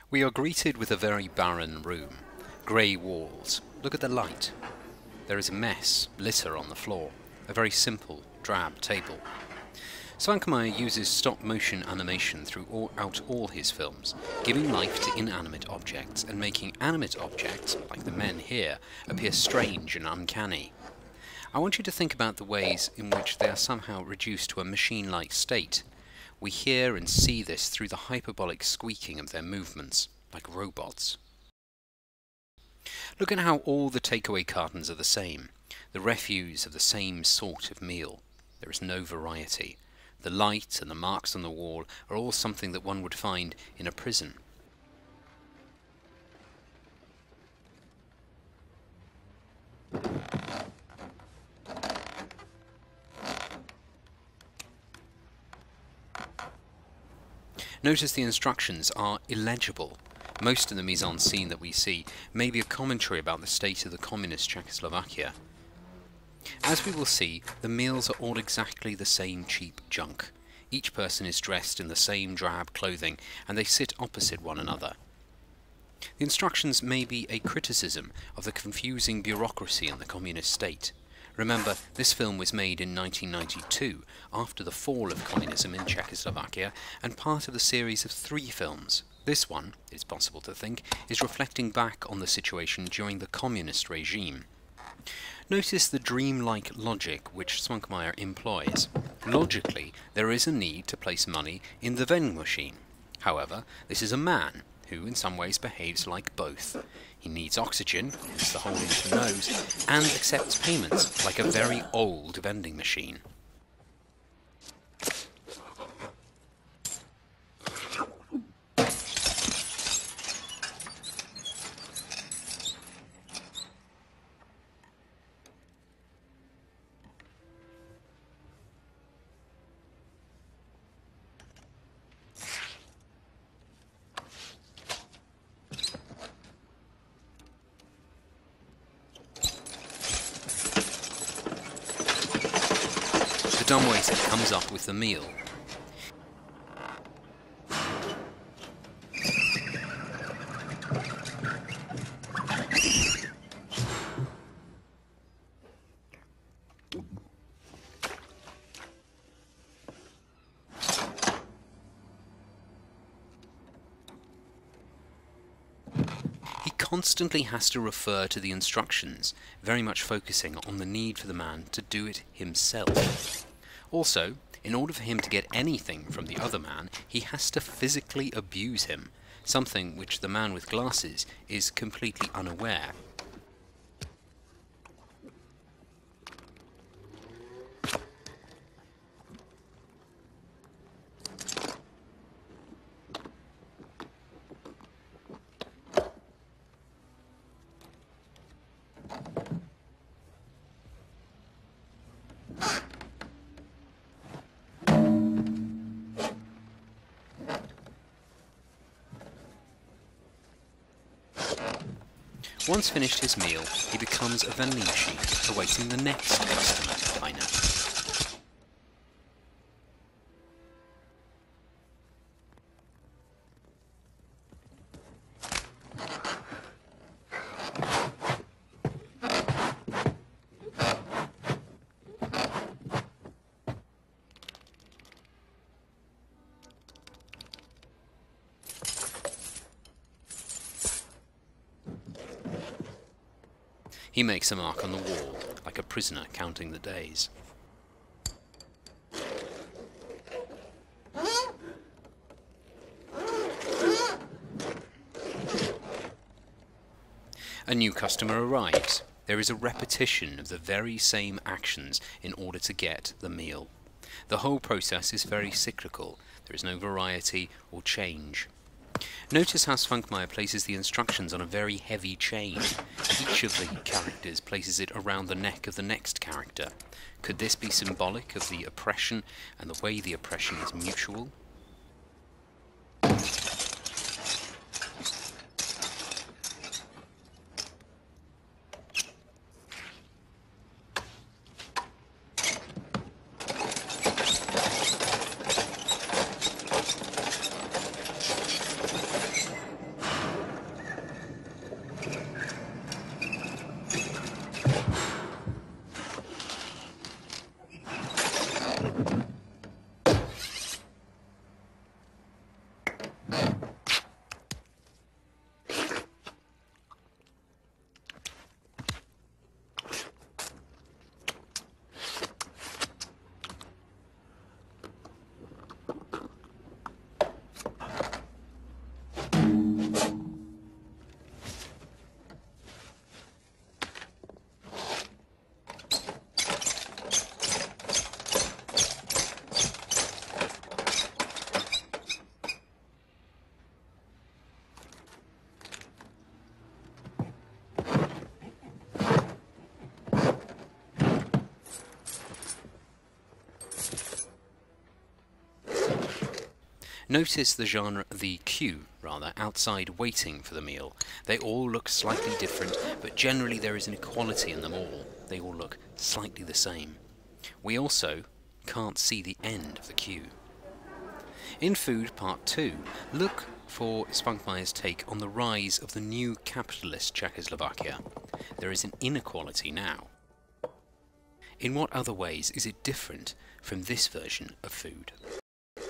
We are greeted with a very barren room. Grey walls. Look at the light. There is a mess, litter on the floor. A very simple, drab table. Svankmajer uses stop-motion animation throughout all his films, giving life to inanimate objects and making animate objects, like the men here, appear strange and uncanny. I want you to think about the ways in which they are somehow reduced to a machine-like state. We hear and see this through the hyperbolic squeaking of their movements, like robots. Look at how all the takeaway cartons are the same, the refuse of the same sort of meal. There is no variety. The light and the marks on the wall are all something that one would find in a prison. Notice the instructions are illegible. Most of the mise-en-scene that we see may be a commentary about the state of the communist Czechoslovakia. As we will see, the meals are all exactly the same cheap junk. Each person is dressed in the same drab clothing, and they sit opposite one another. The instructions may be a criticism of the confusing bureaucracy in the communist state. Remember, this film was made in 1992, after the fall of communism in Czechoslovakia, and part of a series of 3 films. This one, it's possible to think, is reflecting back on the situation during the communist regime. Notice the dreamlike logic which Svankmajer employs. Logically, there is a need to place money in the vending machine. However, this is a man who in some ways behaves like both. He needs oxygen, hence the hole in the nose, and accepts payments like a very old vending machine. The dumbwaiter comes up with the meal. He constantly has to refer to the instructions, very much focusing on the need for the man to do it himself. Also, in order for him to get anything from the other man, he has to physically abuse him, something which the man with glasses is completely unaware. Once finished his meal, he becomes a vending machine, awaiting the next customer to dine out. He makes a mark on the wall, like a prisoner counting the days. A new customer arrives. There is a repetition of the very same actions in order to get the meal. The whole process is very cyclical. There is no variety or change. Notice how Svankmajer places the instructions on a very heavy chain. Each of the characters places it around the neck of the next character. Could this be symbolic of the oppression and the way the oppression is mutual? Notice the queue outside waiting for the meal. They all look slightly different, but generally there is an equality in them all. They all look slightly the same. We also can't see the end of the queue. In Food Part 2, look for Svankmajer's take on the rise of the new capitalist Czechoslovakia. There is an inequality now. In what other ways is it different from this version of food?